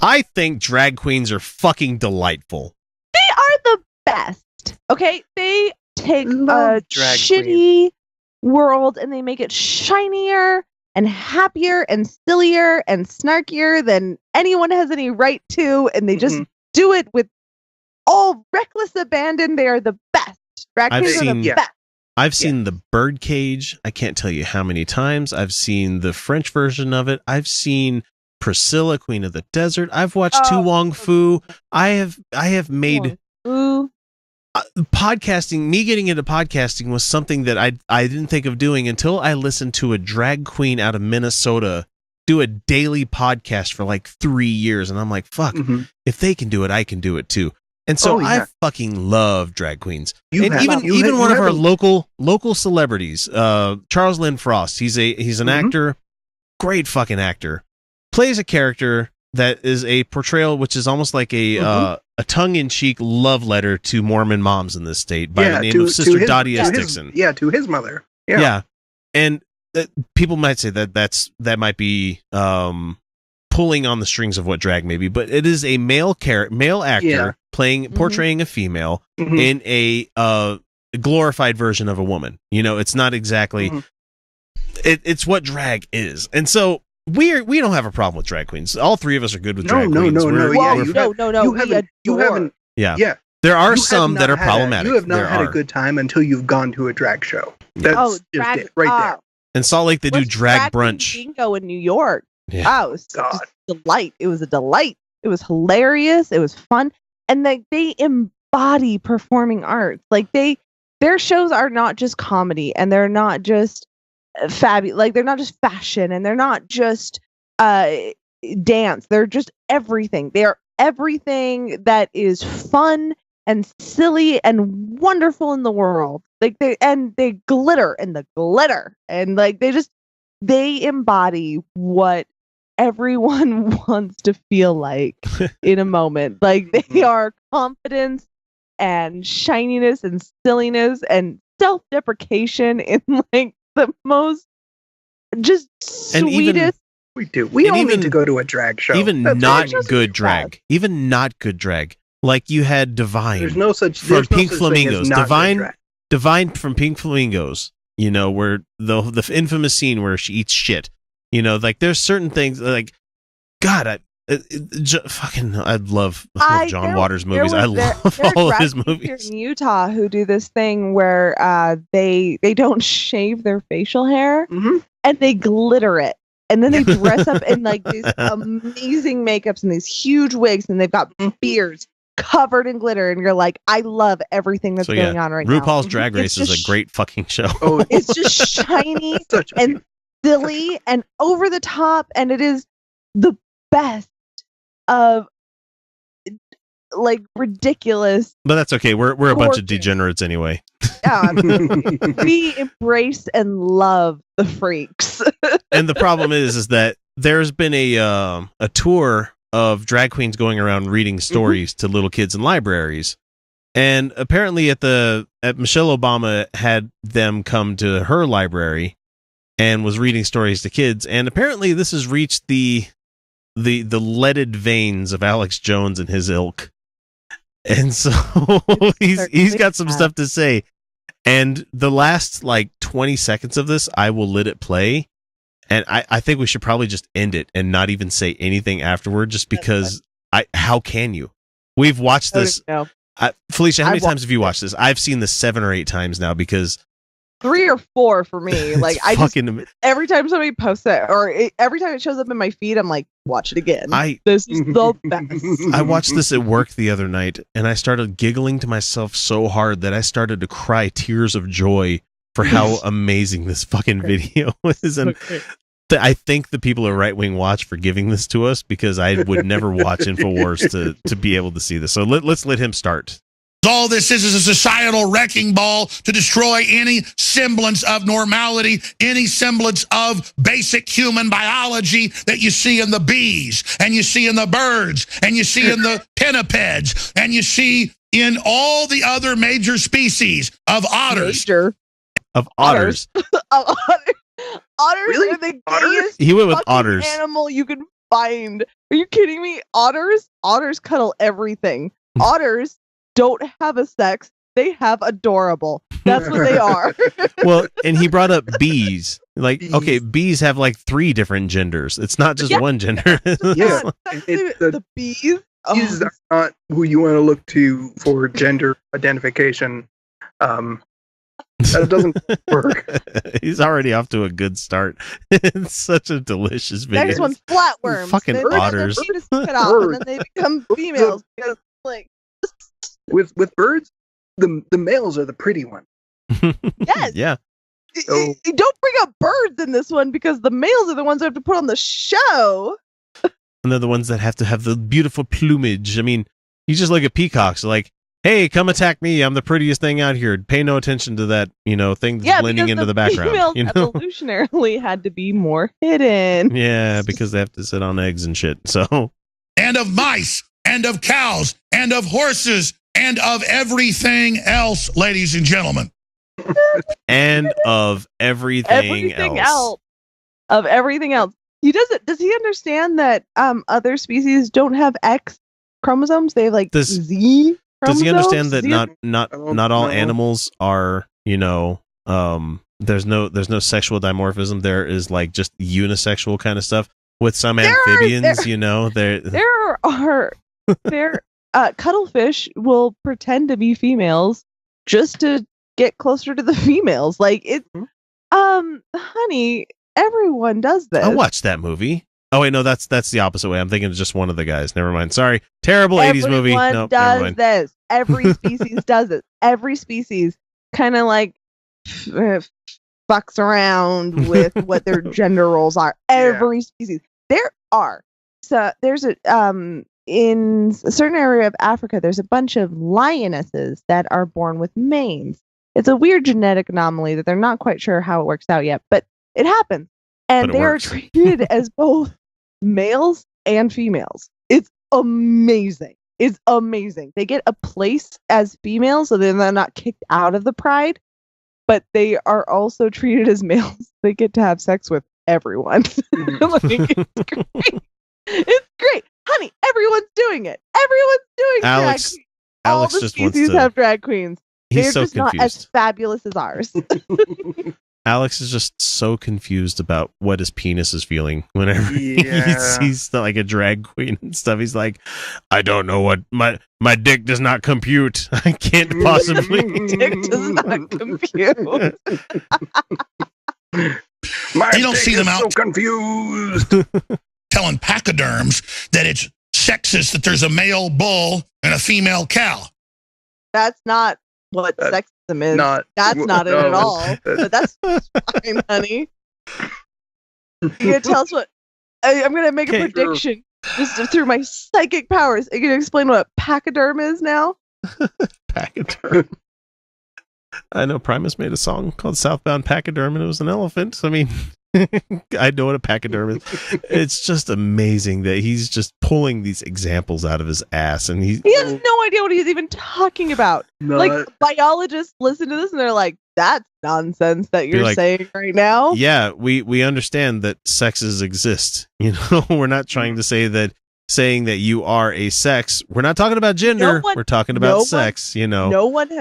I think drag queens are fucking delightful. They are the best. Okay, they take a shitty queen. world and they make it shinier and happier and sillier and snarkier than anyone has any right to, and they just do it with all reckless abandon. They are the best. Drag queens are the best. I've seen the Birdcage. I can't tell you how many times. I've seen the French version of it. I've seen Priscilla, Queen of the Desert. I've watched Tu Wong Fu. I have made podcasting. Me getting into podcasting was something that I didn't think of doing until I listened to a drag queen out of Minnesota do a daily podcast for like 3 years, and I'm like, fuck, if they can do it, I can do it too. And so I fucking love drag queens. Even one of our local celebrities, Charles Lynn Frost. He's an actor, great fucking actor. Plays a character that is a portrayal which is almost like a tongue-in-cheek love letter to Mormon moms in this state by the name of Sister Dottie S. Dixon. To his mother. Yeah. And people might say that might be pulling on the strings of what drag may be, but it is a male actor portraying a female in a glorified version of a woman. You know, it's not exactly it's what drag is. And so we don't have a problem with drag queens. All three of us are good with drag queens. You haven't. Yeah. There are some that are problematic. You have not had a good time until you've gone to a drag show. That's just it, right there. In Salt Lake, they do drag brunch. Bingo in New York. Yeah. Oh, it was just a delight. It was a delight. It was hilarious. It was fun, and they embody performing arts. Like their shows are not just comedy, and they're not just fabulous. Like they're not just fashion, and they're not just dance. They're just everything. They are everything that is fun and silly and wonderful in the world. Like they glitter in the glitter, and like they embody what everyone wants to feel like in a moment. Like they are confidence and shininess and silliness and self-deprecation in like the most just sweetest. We don't need to go to a drag show. Even not good drag. Like you had Divine. There's no such from Pink Flamingos. Divine from Pink Flamingos. You know, where the infamous scene where she eats shit. You know, like there's certain things like, God, I love John Waters movies. I love all of his movies. Here in Utah, who do this thing where they don't shave their facial hair and they glitter it. And then they dress up in like these amazing makeups and these huge wigs, and they've got beards covered in glitter. And you're like, I love everything that's going on right now. RuPaul's Drag Race is a great fucking show. It's just shiny and silly and over the top, and it is the best of like ridiculous. But that's okay. We're a bunch of degenerates anyway. We embrace and love the freaks. And the problem is that there's been a tour of drag queens going around reading stories to little kids in libraries, and apparently at Michelle Obama had them come to her library and was reading stories to kids, and apparently this has reached the leaded veins of Alex Jones and his ilk, and so he's got some stuff to say. And the last like 20 seconds of this, I will let it play. And I think we should probably just end it and not even say anything afterward, just because how can you? We've watched this. Felicia, how many times have you watched this? I've seen this 7 or 8 times now, because 3 or 4 for me. Like every time somebody posts it, or every time it shows up in my feed, I'm like, watch it again. This is the best. I watched this at work the other night, and I started giggling to myself so hard that I started to cry tears of joy for how amazing this fucking video is. And I thank the people at Right Wing Watch for giving this to us, because I would never watch InfoWars to be able to see this. So let's let him start. All this is a societal wrecking ball to destroy any semblance of normality, any semblance of basic human biology that you see in the bees, and you see in the birds, and you see in the pinnipeds, and you see in all the other major species of otters. Otters really? Are the gayest he went with otters animal you can find. Are you kidding me? Otters cuddle everything. Otters don't have a sex. They have adorable. That's what they are. Well, and he brought up bees. Like, okay, bees have like 3 different genders. It's not just one gender. Yeah, the bees. Bees are not who you want to look to for gender identification. That doesn't work. He's already off to a good start. It's such a delicious video. Next one's flatworms. Fucking they otters. Their penis cut off, and then they become females. Because, like, with birds, the males are the pretty ones. yes. Yeah. So, You don't bring up birds in this one because the males are the ones who have to put on the show. And they're the ones that have to have the beautiful plumage. I mean, you just look at peacocks, like, hey, come attack me. I'm the prettiest thing out here. Pay no attention to that, thing that's blending into the background. Females You know? evolutionarily had to be more hidden. Yeah, because they have to sit on eggs and shit. So, and of mice, and of cows, and of horses, and of everything else, ladies and gentlemen. and of everything else. Of everything else. Does he understand that other species don't have X chromosomes? They have like Z chromosomes? Does he understand that not all animals are, there's no sexual dimorphism. There is like just unisexual kind of stuff with some amphibians, there cuttlefish will pretend to be females just to get closer to the females. Like it's honey, everyone does this. I watched that movie. Oh wait, no, that's the opposite way. I'm thinking of just one of the guys. Never mind. Sorry. Terrible 80s movie. Nope, does this. Every species does it. Every species kind of like fucks around with what their gender roles are. Every species. There's in a certain area of Africa, there's a bunch of lionesses that are born with manes. It's a weird genetic anomaly that they're not quite sure how it works out yet, but it happens. And they are treated as both males and females. It's amazing. It's amazing. They get a place as females, so they're not kicked out of the pride, but they are also treated as males. They get to have sex with everyone. Like, it's great. It's great. Honey, everyone's doing it. Everyone's doing drag queens. All the species have drag queens. They're just not as fabulous as ours. Alex is just so confused about what his penis is feeling whenever he sees like a drag queen and stuff. He's like, I don't know what my dick does not compute. I can't possibly. Dick does not compute. You don't see them out so confused. Telling pachyderms that it's sexist that there's a male bull and a female cow. That's not what sexism is. That's not it at all. But that's fine, honey. You gonna tell us what? I'm gonna make a prediction just through my psychic powers. Are you gonna explain what pachyderm is now? Pachyderm. I know Primus made a song called Southbound Pachyderm, and it was an elephant. I mean, I know what a pachyderm is. It's just amazing that he's just pulling these examples out of his ass, and he has no idea what he's even talking about. Like, biologists listen to this and they're like, that's nonsense that you're saying right now. Yeah, we understand that sexes exist. We're not trying to say that saying that you are a sex. We're not talking about gender. We're talking about sex. No one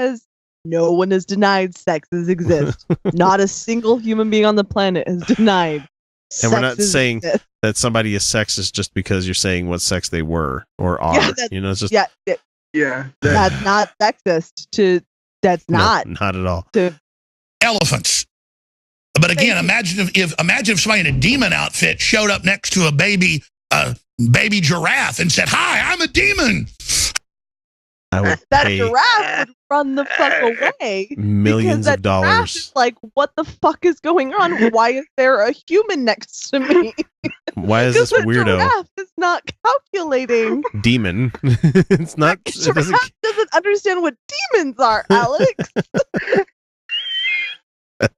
has denied sexes exist. Not a single human being on the planet has denied. And we're not saying that somebody is sexist just because you're saying what sex they were or are. It's just That's not sexist. That's not at all. Elephants. But again, imagine if somebody in a demon outfit showed up next to a baby giraffe and said, "Hi, I'm a demon." That giraffe would run the fuck away. Millions of dollars. Is like, what the fuck is going on? Why is there a human next to me? Why is this weirdo? Giraffe is not calculating. Demon. It's not. Giraffe doesn't understand what demons are, Alex. Giraffe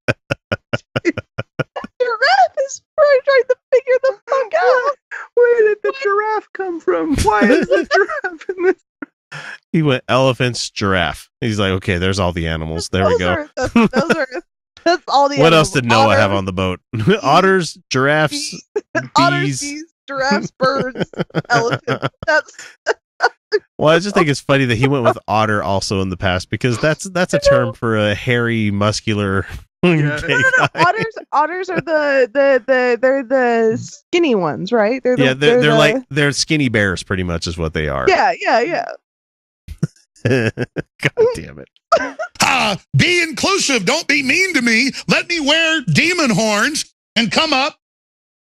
is trying to figure the fuck out. Where did the giraffe come from? Why is the giraffe in this? He went elephants, giraffe. He's like, okay, there's all the animals. There we go. That's all the What animals. else did Noah have on the boat? Otters, giraffes, bees, giraffes, birds, elephants. That's Well, I just think it's funny that he went with otter also in the past, because that's a term for a hairy, muscular. Yeah. gay no. guy. Otters are they're the skinny ones, right? They're skinny bears, pretty much is what they are. yeah. God damn it. Be inclusive. Don't be mean to me. Let me wear demon horns and come up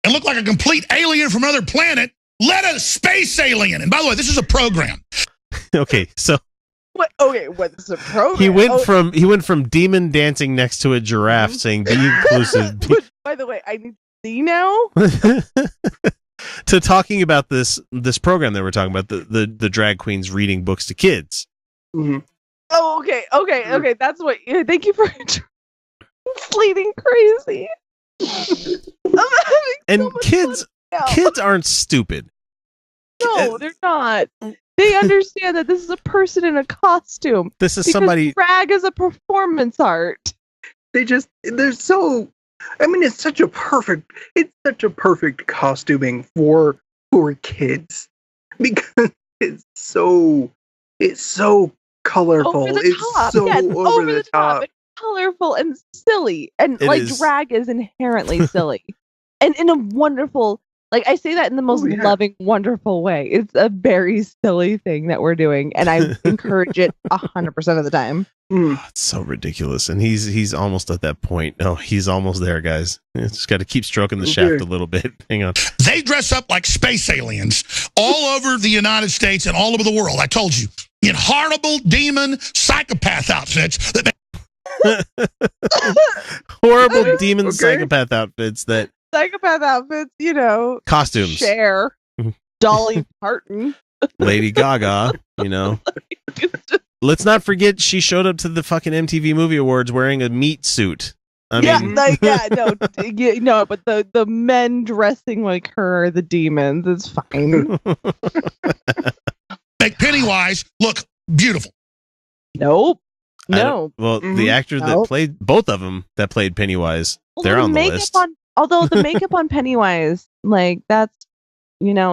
and look like a complete alien from another planet. Let a space alien. And by the way, this is a program. Okay, so What? Okay, what's the program? he went from demon dancing next to a giraffe saying be inclusive By the way, I need to see now. to talking about this program that we're talking about, the drag queens reading books to kids. Mhm. Oh, okay. That's what. Thank you for translating crazy. I'm having And so much kids fun now. kids aren't stupid. No, they're not. They understand that this is a person in a costume. This is Because somebody. drag is a performance art. They're so, I mean, it's such a perfect costuming for kids, because it's so colorful. Over the It's top. so Yes, over the top. It's colorful and silly. And It like is. drag is inherently silly. And in a wonderful, like I say that in the most yeah. loving, wonderful way. It's a very silly thing that we're doing. And I encourage it 100% of the time. Mm. It's so ridiculous, and he's almost at that point. Oh, he's almost there, guys. Just got to keep stroking the shaft a little bit. Hang on. They dress up like space aliens all over the United States and all over the world. I told you, in horrible demon psychopath outfits that Horrible demon Okay. psychopath outfits that Psychopath outfits, costumes. Cher, Dolly Parton. Lady Gaga, It's just- Let's not forget she showed up to the fucking MTV Movie Awards wearing a meat suit. I yeah, mean, no, but the men dressing like her are the demons. It's fine. make Pennywise look beautiful. Nope. I don't- No. Well, the actor that Nope. played both of them that played Pennywise, they're on the list. Although the makeup on Pennywise, like that's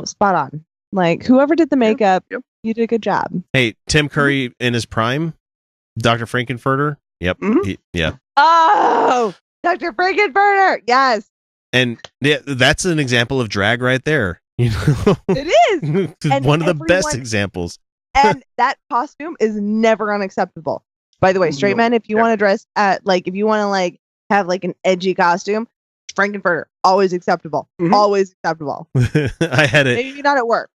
spot on. Like whoever did the makeup, Yep. you did a good job. Hey, Tim Curry in his prime, Dr. Frankenfurter. Yep. Mhm. Yeah. Oh, Dr. Frankenfurter. Yes, And yeah, that's an example of drag right there. it is. And One of the best everyone- examples. And that costume is never unacceptable. By the way, straight No, men, if you never. want to dress if you want to have like an edgy costume, Frankenfurter, always acceptable. Mhm. Always acceptable. I Maybe not at work.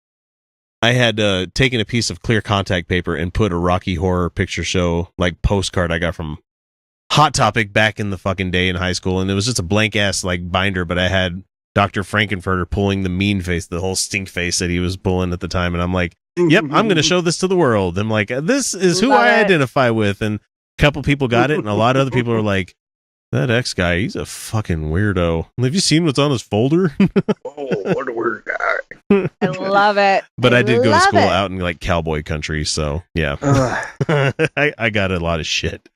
taken a piece of clear contact paper and put a Rocky Horror Picture Show postcard I got from Hot Topic back in the fucking day in high school, and it was just a blank ass binder, but I had Dr. Frankenfurter pulling the mean face, the whole stink face that he was pulling at the time, and I'm like, yep, I'm going to show this to the world. I'm like, this is who Love I it. identify with, and a couple people got it, and a lot of other people are like, that X guy, he's a fucking weirdo. Have you seen what's on his folder? Oh, what a weird guy. I love it. But I did go to love school it. out in cowboy country, so yeah. Ugh. I got a lot of shit.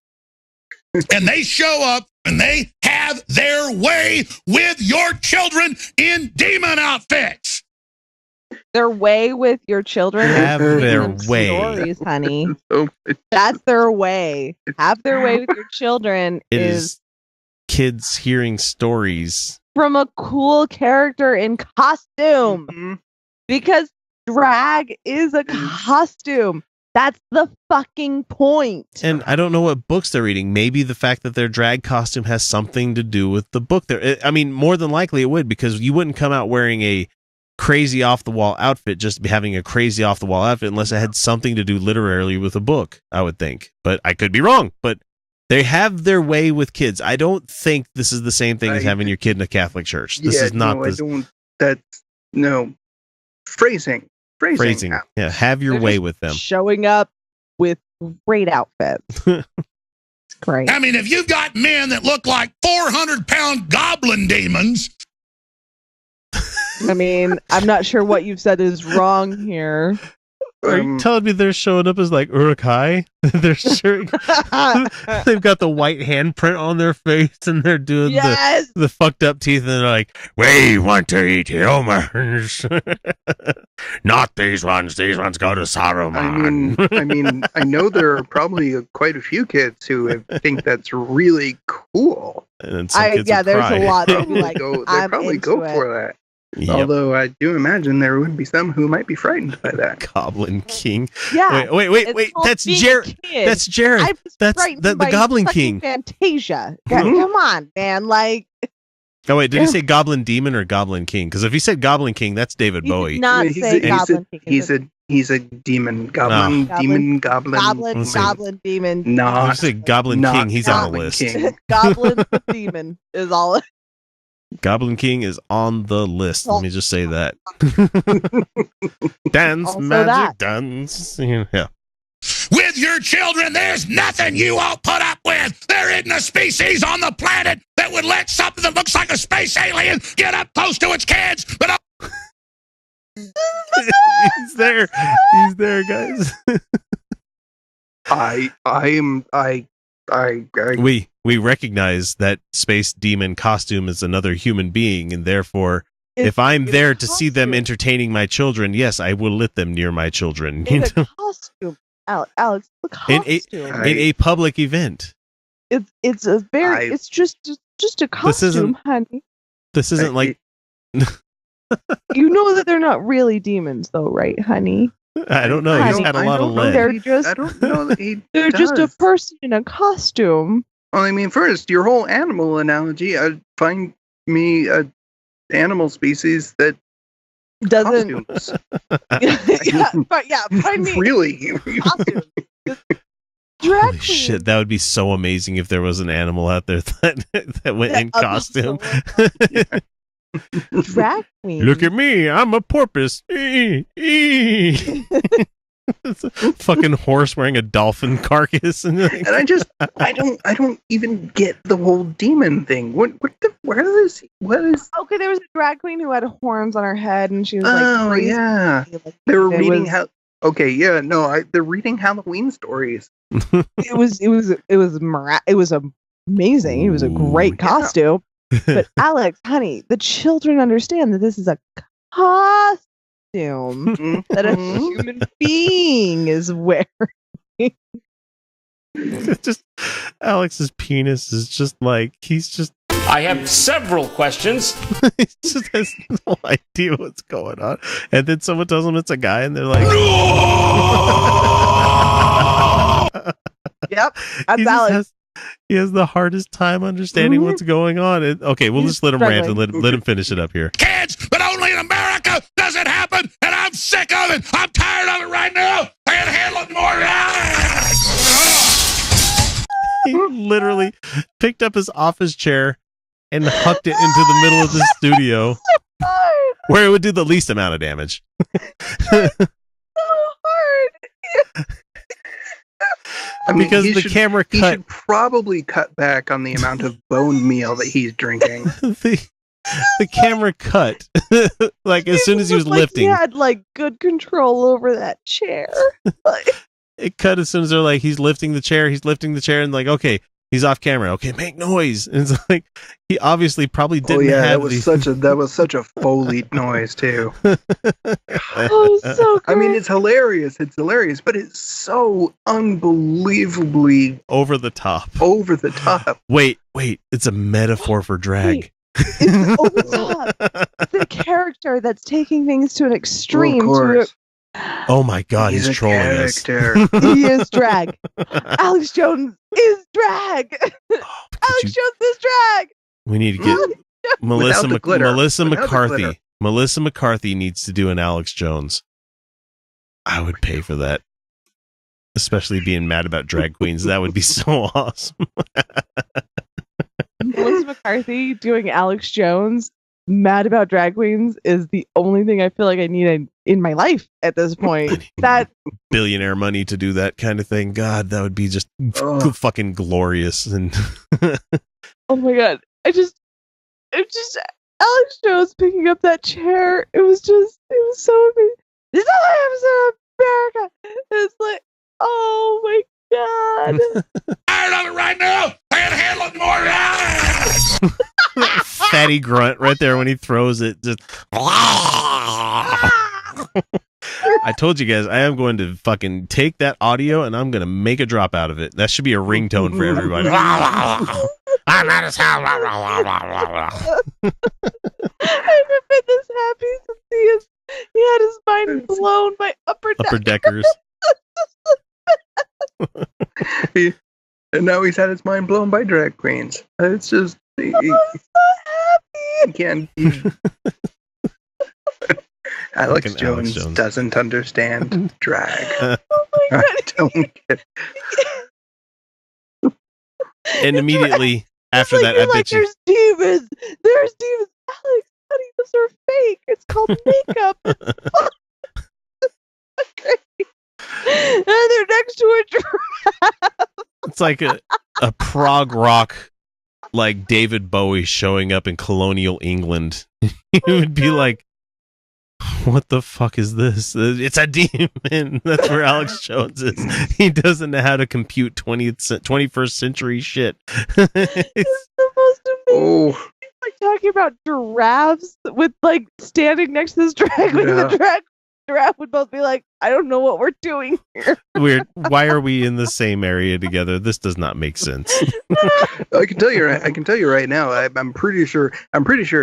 And they show up and they have their way with your children in demon outfits. Their way with your children. is Have reading their them way. Stories, honey. So, That's their way. Have their way with your children It is kids hearing stories. from a cool character in costume. Mhm. Because drag is a costume. That's the fucking point. And I don't know what books they're reading. Maybe the fact that their drag costume has something to do with the book. I mean, more than likely it would, because you wouldn't come out wearing a crazy off the wall outfit just having a crazy off the wall outfit unless it had something to do literally with a book, I would think. But I could be wrong. But they have their way with kids. I don't think this is the same thing as having your kid in a Catholic church. This is not I don't. That's no phrasing. phrasing. Yeah, have your They're way just with them. Showing up with great outfits. It's great. I mean, if you've got men that look like 400-pound goblin demons, I mean, I'm not sure what you've said is wrong here. Are you telling me they're showing up as like Urukai? They're sure they've got the white handprint on their face and they're doing the fucked up teeth and they're like, we want to eat humans. Not these ones. These ones go to Saruman. I know there are probably quite a few kids who think that's really cool. And some kids will there's cry. a lot that be like, They probably go for that. Yep. Although I do imagine there would be some who might be frightened by that. Goblin King. Yeah. Wait. That's Jared. That's Jared. That's the Goblin King. Fantasia. Mhm. Come on, man. Like, Oh wait, did he say Goblin Demon or Goblin King? Because if he said Goblin King, that's David he did Bowie. not say Goblin King. He's a demon. Goblin. Goblin demon. No. If you say Goblin not King, he's on the Goblin list. King. Goblin the demon is all. Goblin King is on the list. Let me just say that. Dance, Also magic, that. dance. Yeah. With your children, there's nothing you won't put up with. There isn't a species on the planet that would let something that looks like a space alien get up close to its kids. But He's there. He's there, guys. We recognize that space demon costume is another human being, and therefore, if I'm there to see them entertaining my children, yes, I will let them near my children. In a costume, Alex. The costume. In a public event. It's a very. It's just a costume, honey. This isn't like. You know that they're not really demons, though, right, honey? I don't know. He's had a lot of lead. I don't know that he They're does. just a person in a costume. Well, I mean, first, your whole animal analogy, I'd find me a animal species that Doesn't. costumes. Find me Really? costume. Holy Drag shit, that would be so amazing if there was an animal out there that went in costume. Drag queen. Look at me, I'm a porpoise. It's a fucking horse wearing a dolphin carcass, and And I don't even get the whole demon thing. What is? Okay, there was a drag queen who had horns on her head, and she was like, Oh crazy. yeah, Like, they were it reading was- how. Okay, yeah, no, they're reading Halloween stories. It was amazing. It was a great Ooh, yeah. costume. But Alex, honey, the children understand that this is a costume that a Mhm. human being is wearing. just Alex's penis is just like he's just I have several questions. he just has no idea what's going on, and then someone tells him it's a guy, and they're like, Yep, that's he just Alex. he has the hardest time understanding Mhm. what's going on. Okay, we'll He's just let him rant and struggling. let him finish it up here. kids, but only in America does it happen, and I'm sick of it. I'm tired of it right now. I can't handle it more. He literally picked up his office chair and hucked it into the middle of the studio Hard, where it would do the least amount of damage. so hard. I mean, Because he the should- camera He cut should probably cut back on the amount of bone meal that he's drinking. the camera cut like as soon as he was Looked like lifting. he had like good control over that chair. Like, It cut as soon as they're like he's lifting the chair, and like okay, he's off camera. Okay, make noise. And it's like he obviously probably Oh didn't yeah, have that was such a Foley noise too. oh, so I mean, great. it's hilarious, but it's so unbelievably over the top. over the top. Wait, it's a metaphor for drag. It's over the top. It's the character that's taking things to an extreme. Of course. Oh my god, he's a trolling us. character. He is drag. Alex Jones is drag. Alex Jones is drag. We need to get Melissa the glitter. Melissa Without the McCarthy. glitter. Melissa McCarthy needs to do an Alex Jones. I would pay for that. Especially being mad about drag queens. That would be so awesome. Melissa McCarthy doing Alex Jones, mad about drag queens, is the only thing I feel like I need in my life at this point. That Billionaire money to do that kind of thing. God, that would be just Oh. fucking glorious. And oh my god, it just Alex Jones picking up that chair. It was so amazing. This is what happens in Tired of it right now. I can't handle it more. Fatty grunt right there when he throws it. Just. I told you guys I am going to fucking take that audio and I'm going to make a drop out of it. That should be a ringtone for everybody. I'm not as hell. I haven't been this happy since he had his mind blown by upper deckers. And now he's had his mind blown by drag queens. It's just I'm so happy. he can't. Alex Jones doesn't understand drag. Oh my God. I don't get. And immediately after It's that, you're I bet like, you. there's demons. There's demons. Alex, honey, those are fake. It's called makeup. And they're next to a giraffe. It's like a prog rock, like David Bowie showing up in colonial England. It would be like, what the fuck is this? It's a demon. That's where Alex Jones is. He doesn't know how to compute 21st century shit. It's the most amazing. Oh, Like talking about giraffes with like standing next to this drag queen. Yeah. The giraffe would both be like, I don't know what we're doing here. Weird. Why are we in the same area together? This does not make sense. I can tell you right now. I'm pretty sure a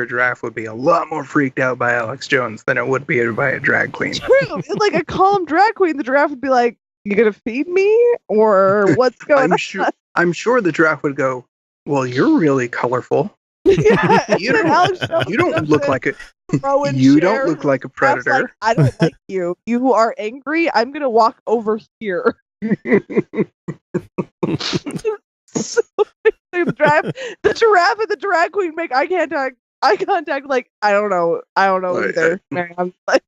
giraffe would be a lot more freaked out by Alex Jones than it would be by a drag queen. True. Like a calm drag queen, the giraffe would be like, you gonna feed me? Or what's going on? I'm sure the giraffe would go, well, you're really colorful. Yeah, and You then don't- Alex Jones You don't comes look in, like a throwing you don't chairs. look like a Giraffe's predator. like, I don't like you. You are angry. I'm gonna walk over here. So the giraffe and the drag queen make eye contact. Like, I don't know either. Man. Like,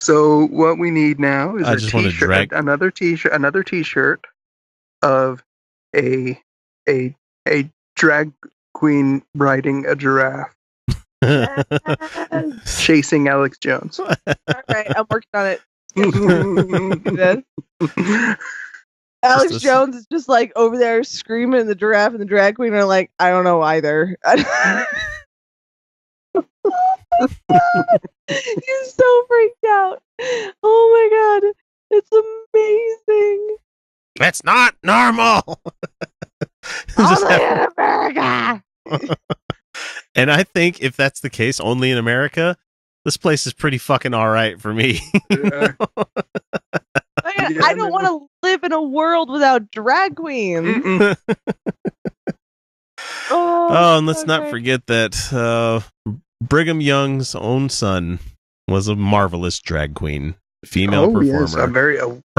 So what we need now is I a just wanna t-shirt, drag- another t-shirt of a drag queen riding a giraffe chasing Alex Jones. all right, I'm working on it. Alex Just- Jones is just like over there screaming, and the giraffe and the drag queen are like, I don't know either. He's so freaked out. Oh my God. It's amazing. That's not normal. Just Only have- in America. And I think if that's the case, only in America, this place is pretty fucking all right for me. Yeah. I don't want to live in a world without drag queens. Mm-mm. Oh, and let's so not great. forget that Brigham Young's own son was a marvelous drag queen, female performer. Yes, a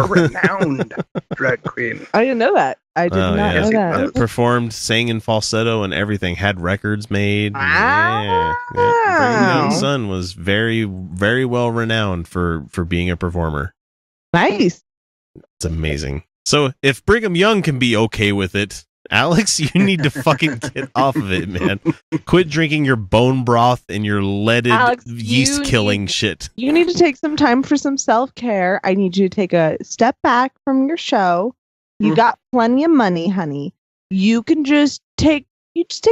renowned drag queen. I didn't know that. I did Oh, not yeah. know that. Performed, sang in falsetto and everything, had records made. Wow. Brigham Young's son was very, very well renowned for being a performer. Nice. It's amazing. So if Brigham Young can be okay with it, Alex, you need to fucking get off of it, man. Quit drinking your bone broth and your leaded Alex, yeast you killing need- shit. You need to take some time for some self-care. I need you to take a step back from your show. You Mm. got plenty of money, honey. You can just take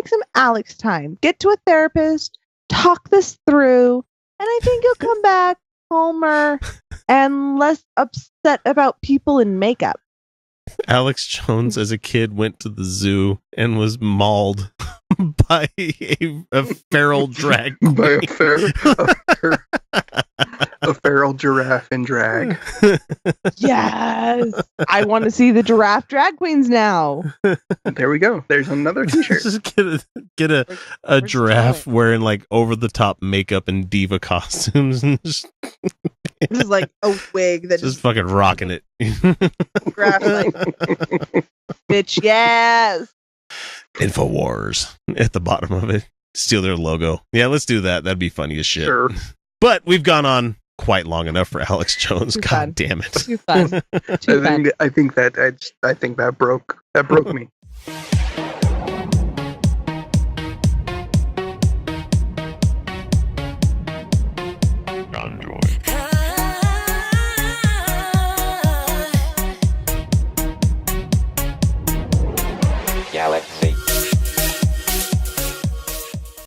some Alex time. Get to a therapist, talk this through, and I think you'll come back calmer and less upset about people in makeup. Alex Jones, as a kid, went to the zoo and was mauled by a feral drag queen. By a feral giraffe in drag. Yes. I want to see the giraffe drag queens now. There we go. There's another t-shirt. Just get a Where's giraffe Charlie? wearing like over the top makeup and diva costumes and just This is like a wig that just fucking rocking it. grabs like, bitch, yes. InfoWars at the bottom of it. Steal their logo. Yeah, let's do that. That'd be funny as shit. Sure. But we've gone on quite long enough for Alex Jones. Too God fun. damn it. Too fun. Too fun. I think that broke me.